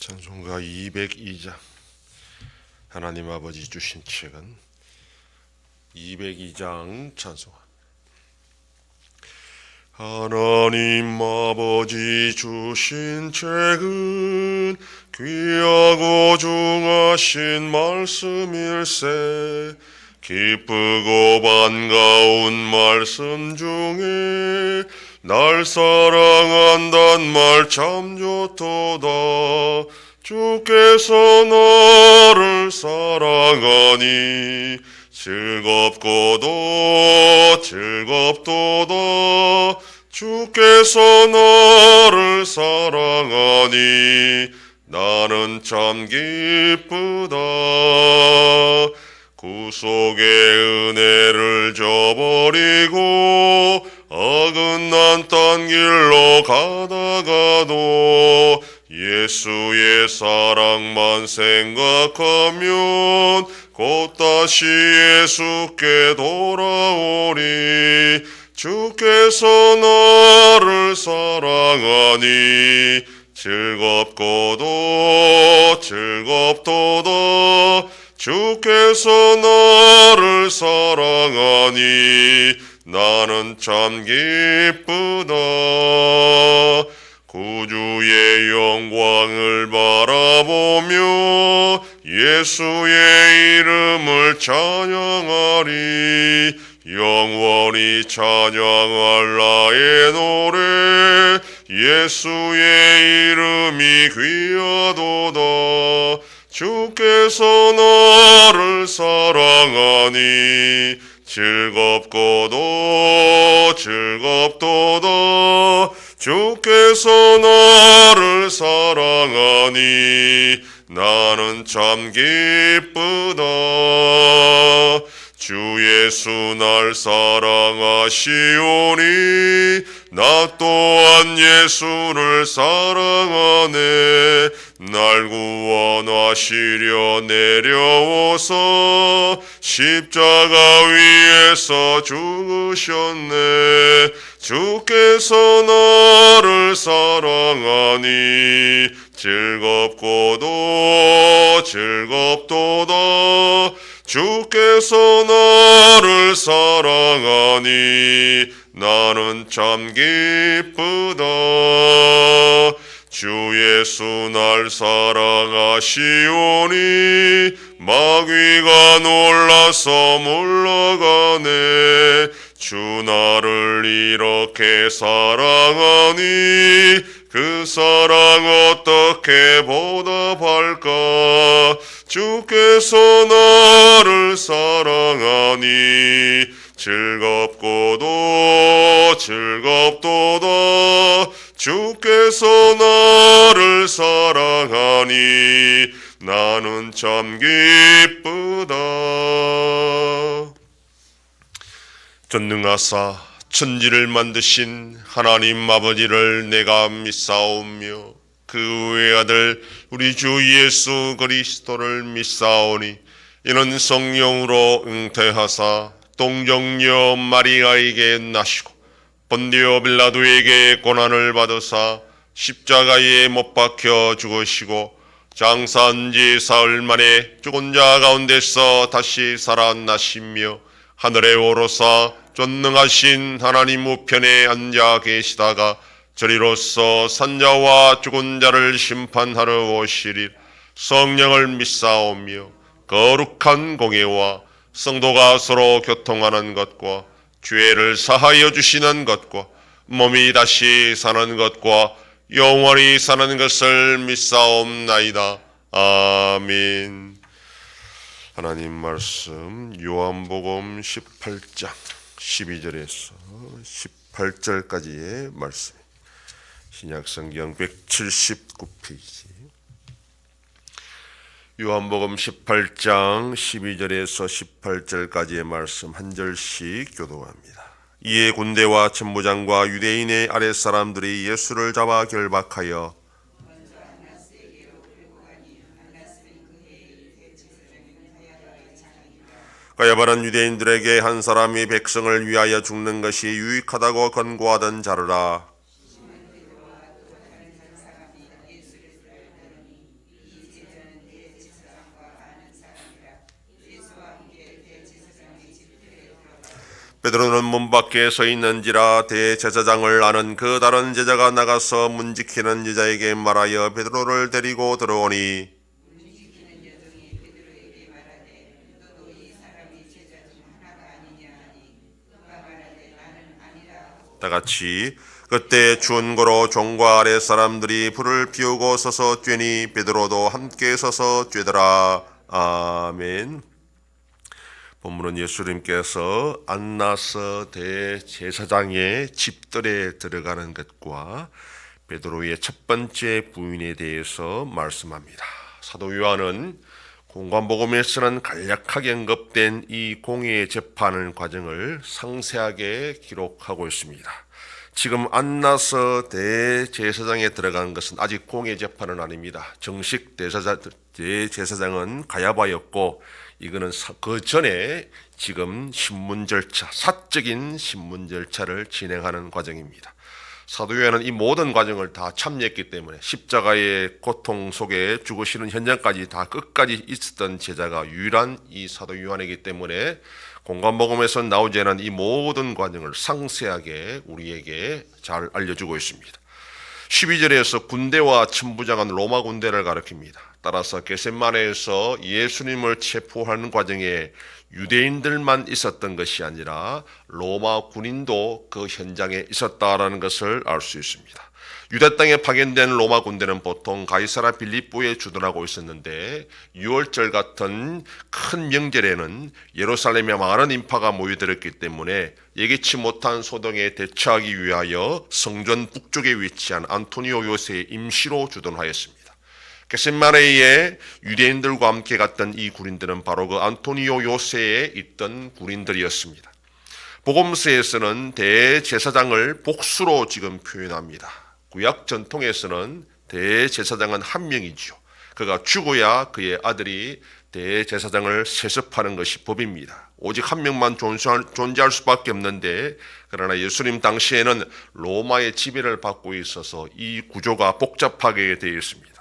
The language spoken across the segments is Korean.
찬송가 202장. 하나님 아버지 주신 책은 202장 찬송가. 하나님 아버지 주신 책은 귀하고 중하신 말씀일세. 기쁘고 반가운 말씀 중에 날 사랑한단 말 참 좋도다. 주께서 나를 사랑하니 즐겁고도 즐겁도다. 주께서 나를 사랑하니 나는 참 기쁘다. 구속의 은혜를 저버리고 어긋난 딴 길로 가다가도 예수의 사랑만 생각하면 곧 다시 예수께 돌아오리. 주께서 나를 사랑하니 즐겁고도 즐겁도다. 주께서 나를 사랑하니 나는 참 기쁘다. 구주의 영광을 바라보며 예수의 이름을 찬양하리. 영원히 찬양할 나의 노래 예수의 이름이 귀하도다. 주께서 나를 사랑하니 즐겁고도 즐겁도다. 주께서 나를 사랑하니 나는 참 기쁘다. 주 예수 날 사랑하시오니 나 또한 예수를 사랑하네. 날 구원하시려 내려오서 십자가 위에서 죽으셨네. 주께서 나를 사랑하니 즐겁고도 즐겁도다. 주께서 나를 사랑하니 나는 참 기쁘다. 주 예수 날 사랑하시오니 마귀가 놀라서 물러가네. 주 나를 이렇게 사랑하니 그 사랑 어떻게 보답할까. 주께서 나를 사랑하니 즐겁고도 즐겁도다. 주께서 나를 사랑하니 나는 참 기쁘다. 전능하사 천지를 만드신 하나님 아버지를 내가 믿사오며 그 외아들 우리 주 예수 그리스도를 믿사오니 이는 성령으로 잉태하사 동정녀 마리아에게 나시고 본디오 빌라도에게 고난을 받으사 십자가에 못 박혀 죽으시고 장사한 지 사흘 만에 죽은 자 가운데서 다시 살아나시며 하늘에 오르사 전능하신 하나님 우편에 앉아 계시다가 저리로서 산자와 죽은 자를 심판하러 오시리. 성령을 믿사오며 거룩한 공예와 성도가 서로 교통하는 것과 죄를 사하여 주시는 것과 몸이 다시 사는 것과 영원히 사는 것을 믿사옵나이다. 아멘. 하나님 말씀 요한복음 18장 12절에서 18절까지의 말씀. 신약성경 179페이지. 요한복음 18장 12절에서 18절까지의 말씀 한 절씩 교독합니다. 이에 군대와 천부장과 유대인의 아랫사람들이 예수를 잡아 결박하여 가야바는 유대인들에게 한 사람이 백성을 위하여 죽는 것이 유익하다고 권고하던 자르라. 베드로는 문 밖에 서 있는지라 대제사장을 아는 그 다른 제자가 나가서 문 지키는 여자에게 말하여 베드로를 데리고 들어오니 다 같이 그때 준고로 종과 아래 사람들이 불을 피우고 서서 쬐니 베드로도 함께 서서 쬐더라. 아멘. 본문은 예수님께서 안나스 대제사장의 집들에 들어가는 것과 베드로의 첫 번째 부인에 대해서 말씀합니다. 사도 요한은 공관복음에서는 간략하게 언급된 이 공의 재판 과정을 상세하게 기록하고 있습니다. 지금 안나스 대제사장에 들어간 것은 아직 공의 재판은 아닙니다. 정식 대제사장은 가야바였고 이거는 그 전에 지금 신문 절차, 사적인 신문 절차를 진행하는 과정입니다. 사도 요한은 이 모든 과정을 다 참여했기 때문에 십자가의 고통 속에 죽으시는 현장까지 다 끝까지 있었던 제자가 유일한 이 사도 요한이기 때문에 공관복음에서 나오지 않은 이 모든 과정을 상세하게 우리에게 잘 알려주고 있습니다. 12절에서 군대와 천부장은 로마 군대를 가리킵니다. 따라서 겟세마네에서 예수님을 체포하는 과정에 유대인들만 있었던 것이 아니라 로마 군인도 그 현장에 있었다라는 것을 알 수 있습니다. 유대 땅에 파견된 로마 군대는 보통 가이사라 빌립보에 주둔하고 있었는데 6월절 같은 큰 명절에는 예루살렘에 많은 인파가 모여들었기 때문에 예기치 못한 소동에 대처하기 위하여 성전 북쪽에 위치한 안토니오 요새에 임시로 주둔하였습니다. 겟세마네에 유대인들과 함께 갔던 이 군인들은 바로 그 안토니오 요새에 있던 군인들이었습니다. 복음서에서는 대제사장을 복수로 지금 표현합니다. 구약 전통에서는 대제사장은 한 명이죠. 그가 죽어야 그의 아들이 대제사장을 세습하는 것이 법입니다. 오직 한 명만 존재할 수밖에 없는데 그러나 예수님 당시에는 로마의 지배를 받고 있어서 이 구조가 복잡하게 되어 있습니다.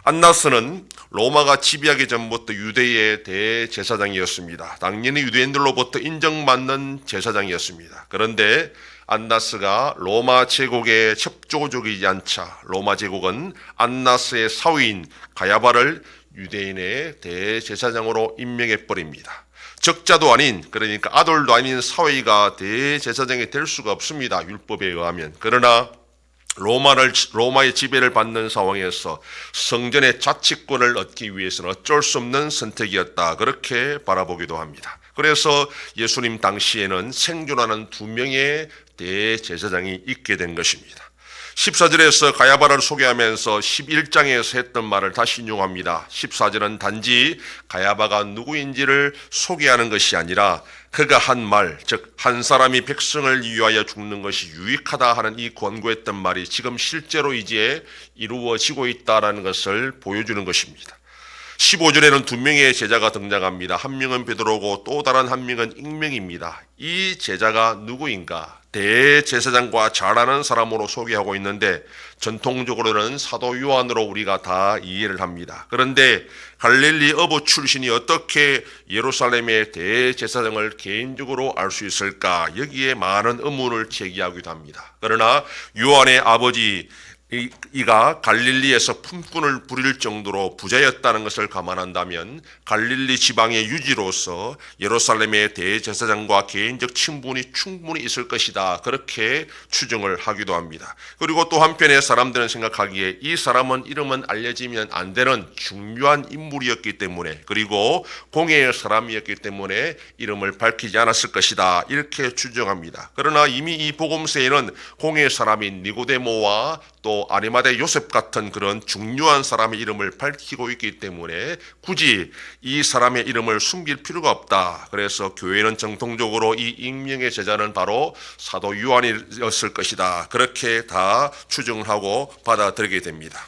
안나스는 로마가 지배하기 전부터 유대의 대제사장이었습니다. 당연히 유대인들로부터 인정받는 제사장이었습니다. 그런데 안나스가 로마 제국에 협조적이지 않자 로마 제국은 안나스의 사위인 가야바를 유대인의 대제사장으로 임명해버립니다. 적자도 아닌, 그러니까 아들도 아닌 사위가 대제사장이 될 수가 없습니다. 율법에 의하면. 그러나 로마의 지배를 받는 상황에서 성전의 자치권을 얻기 위해서는 어쩔 수 없는 선택이었다. 그렇게 바라보기도 합니다. 그래서 예수님 당시에는 생존하는 2명의 대제사장이 있게 된 것입니다. 14절에서 가야바를 소개하면서 11장에서 했던 말을 다시 인용합니다. 14절은 단지 가야바가 누구인지를 소개하는 것이 아니라 그가 한 말, 즉 한 사람이 백성을 위하여 죽는 것이 유익하다 하는 이 권고했던 말이 지금 실제로 이제 이루어지고 있다는 것을 보여주는 것입니다. 15절에는 2명의 제자가 등장합니다. 한 명은 베드로고 또 다른 한 명은 익명입니다. 이 제자가 누구인가? 대제사장과 잘 아는 사람으로 소개하고 있는데 전통적으로는 사도 요한으로 우리가 다 이해를 합니다. 그런데 갈릴리 어부 출신이 어떻게 예루살렘의 대제사장을 개인적으로 알 수 있을까? 여기에 많은 의문을 제기하기도 합니다. 그러나 요한의 아버지 이가 갈릴리에서 품꾼을 부릴 정도로 부자였다는 것을 감안한다면 갈릴리 지방의 유지로서 예루살렘의 대제사장과 개인적 친분이 충분히 있을 것이다. 그렇게 추정을 하기도 합니다. 그리고 또 한편에 사람들은 생각하기에 이 사람은 이름은 알려지면 안 되는 중요한 인물이었기 때문에 그리고 공예의 사람이었기 때문에 이름을 밝히지 않았을 것이다. 이렇게 추정합니다. 그러나 이미 이 복음서에는 공예의 사람인 니고데모와 또 아리마대 요셉 같은 그런 중요한 사람의 이름을 밝히고 있기 때문에 굳이 이 사람의 이름을 숨길 필요가 없다. 그래서 교회는 정통적으로 이 익명의 제자는 바로 사도 요한이었을 것이다. 그렇게 다 추정하고 받아들이게 됩니다.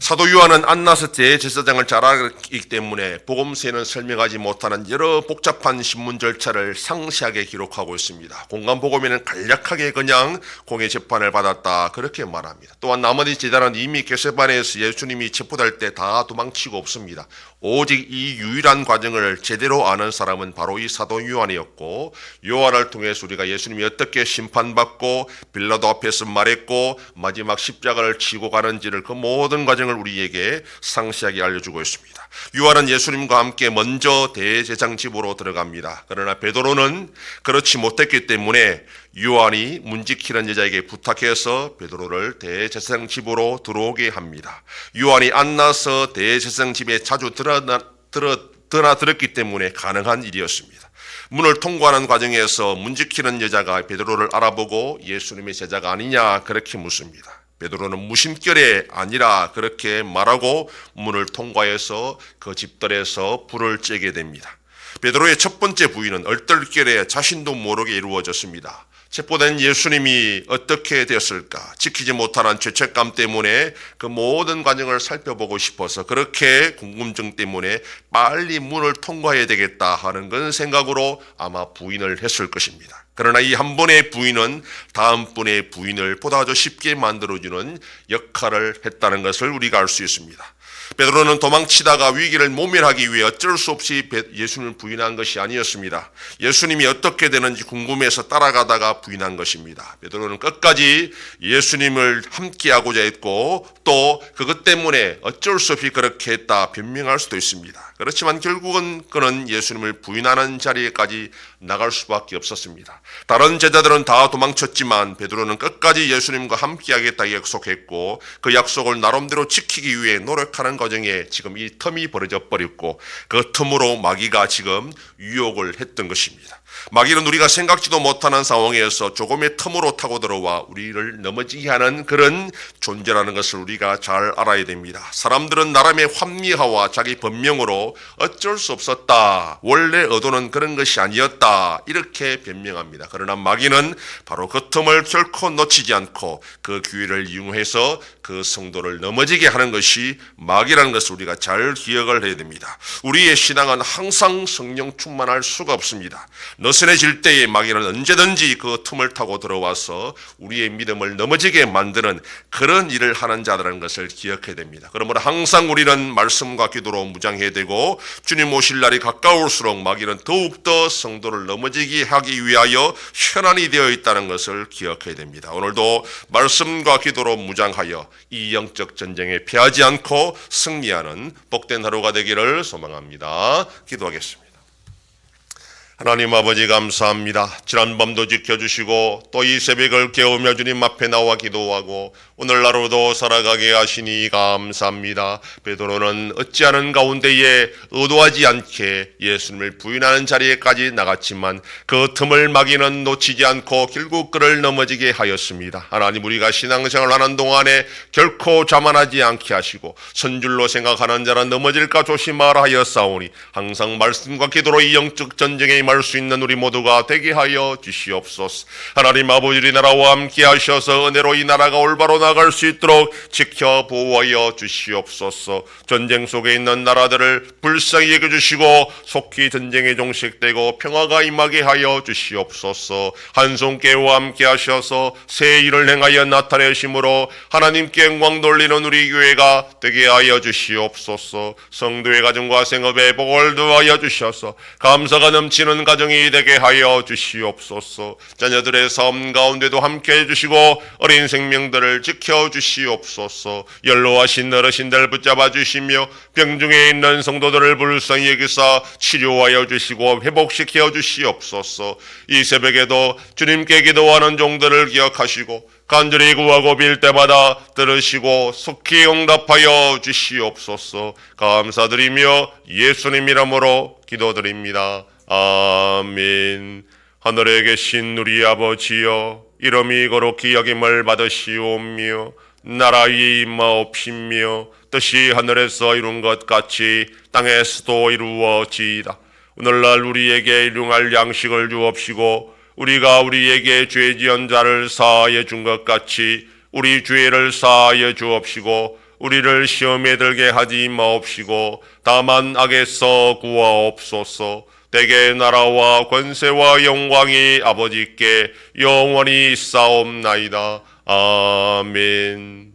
사도 요한은 안나스 대제사장을 잘 알기 때문에 복음서에는 설명하지 못하는 여러 복잡한 신문 절차를 상세하게 기록하고 있습니다. 공간복음에는 간략하게 그냥 공의 재판을 받았다 그렇게 말합니다. 또한 나머지 제자는 이미 게세바네에서 예수님이 체포될 때 다 도망치고 없습니다. 오직 이 유일한 과정을 제대로 아는 사람은 바로 이 사도 요한이었고, 요한을 통해서 우리가 예수님이 어떻게 심판받고 빌라도 앞에서 말했고 마지막 십자가를 치고 가는지를 그 모든 과정을 우리에게 상세하게 알려주고 있습니다. 요한은 예수님과 함께 먼저 대제사장 집으로 들어갑니다. 그러나 베드로는 그렇지 못했기 때문에 요한이 문지키는 여자에게 부탁해서 베드로를 대제사장 집으로 들어오게 합니다. 요한이 안나서 대제사장 집에 자주 드나들었기 때문에 가능한 일이었습니다. 문을 통과하는 과정에서 문지키는 여자가 베드로를 알아보고 예수님의 제자가 아니냐 그렇게 묻습니다. 베드로는 무심결에 아니라 그렇게 말하고 문을 통과해서 그 집들에서 불을 쬐게 됩니다. 베드로의 첫 번째 부인은 얼떨결에 자신도 모르게 이루어졌습니다. 체포된 예수님이 어떻게 되었을까? 지키지 못하는 죄책감 때문에 그 모든 과정을 살펴보고 싶어서 그렇게 궁금증 때문에 빨리 문을 통과해야 되겠다 하는 건 생각으로 아마 부인을 했을 것입니다. 그러나 이 한 번의 부인은 다음 분의 부인을 보다 더 쉽게 만들어주는 역할을 했다는 것을 우리가 알 수 있습니다. 베드로는 도망치다가 위기를 모면하기 위해 어쩔 수 없이 예수님을 부인한 것이 아니었습니다. 예수님이 어떻게 되는지 궁금해서 따라가다가 부인한 것입니다. 베드로는 끝까지 예수님을 함께하고자 했고 또 그것 때문에 어쩔 수 없이 그렇게 했다 변명할 수도 있습니다. 그렇지만 결국은 그는 예수님을 부인하는 자리에까지 나갈 수밖에 없었습니다. 다른 제자들은 다 도망쳤지만 베드로는 끝까지 예수님과 함께하겠다 약속했고 그 약속을 나름대로 지키기 위해 노력하는 과정에 지금 이 틈이 벌어져 버렸고 그 틈으로 마귀가 지금 유혹을 했던 것입니다. 마귀는 우리가 생각지도 못하는 상황에서 조금의 틈으로 타고 들어와 우리를 넘어지게 하는 그런 존재라는 것을 우리가 잘 알아야 됩니다. 사람들은 나름의 합리화와 자기 변명으로 어쩔 수 없었다, 원래 의도는 그런 것이 아니었다 이렇게 변명합니다. 그러나 마귀는 바로 그 틈을 결코 놓치지 않고 그 기회를 이용해서 그 성도를 넘어지게 하는 것이 마귀라는 것을 우리가 잘 기억을 해야 됩니다. 우리의 신앙은 항상 성령 충만할 수가 없습니다. 느슨해질 때에 마귀는 언제든지 그 틈을 타고 들어와서 우리의 믿음을 넘어지게 만드는 그런 일을 하는 자라는 것을 기억해야 됩니다. 그러므로 항상 우리는 말씀과 기도로 무장해야 되고 주님 오실 날이 가까울수록 마귀는 더욱더 성도를 넘어지게 하기 위하여 현안이 되어 있다는 것을 기억해야 됩니다. 오늘도 말씀과 기도로 무장하여 이 영적 전쟁에 패하지 않고 승리하는 복된 하루가 되기를 소망합니다. 기도하겠습니다. 하나님 아버지 감사합니다. 지난밤도 지켜주시고 또 이 새벽을 깨우며 주님 앞에 나와 기도하고 오늘 하루도 살아가게 하시니 감사합니다. 베드로는 어찌하는 가운데에 의도하지 않게 예수님을 부인하는 자리에까지 나갔지만 그 틈을 마귀는 놓치지 않고 결국 그를 넘어지게 하였습니다. 하나님, 우리가 신앙생활을 하는 동안에 결코 자만하지 않게 하시고 선줄로 생각하는 자는 넘어질까 조심하라 하였사오니 항상 말씀과 기도로 이 영적 전쟁에 임할 수 있는 우리 모두가 되게 하여 주시옵소서. 하나님 아버지, 우리 나라와 함께 하셔서 은혜로 이 나라가 올바로 나갈 수 있도록 지켜 보호하여 주시옵소서. 전쟁 속에 있는 나라들을 불쌍히 여겨주시고 속히 전쟁에 종식되고 평화가 임하게 하여 주시옵소서. 한 손 깨와 함께 하셔서 새 일을 행하여 나타내심으로 하나님께 영광 돌리는 우리 교회가 되게 하여 주시옵소서. 성도의 가정과 생업에 복을 더하여 주셔서 감사가 넘치는 가정이 되게 하여 주시옵소서. 자녀들의 삶 가운데도 함께 해주시고 어린 생명들을 지켜주시옵소서. 연로하신 어르신들 붙잡아 주시며 병중에 있는 성도들을 불쌍히 여기사 치료하여 주시고 회복시켜 주시옵소서. 이 새벽에도 주님께 기도하는 종들을 기억하시고 간절히 구하고 빌 때마다 들으시고 속히 응답하여 주시옵소서. 감사드리며 예수님 이름으로 기도드립니다. 아멘. 하늘에 계신 우리 아버지여, 이름이 거룩히 여김을 받으시오며 나라의 임하옵시며 뜻이 하늘에서 이룬 것 같이 땅에서도 이루어지이다. 오늘날 우리에게 일용할 양식을 주옵시고 우리가 우리에게 죄 지은 자를 사하여 준 것 같이 우리 죄를 사하여 주옵시고 우리를 시험에 들게 하지 마옵시고 다만 악에서 구하옵소서. 대개 나라와 권세와 영광이 아버지께 영원히 있사옵나이다. 아멘.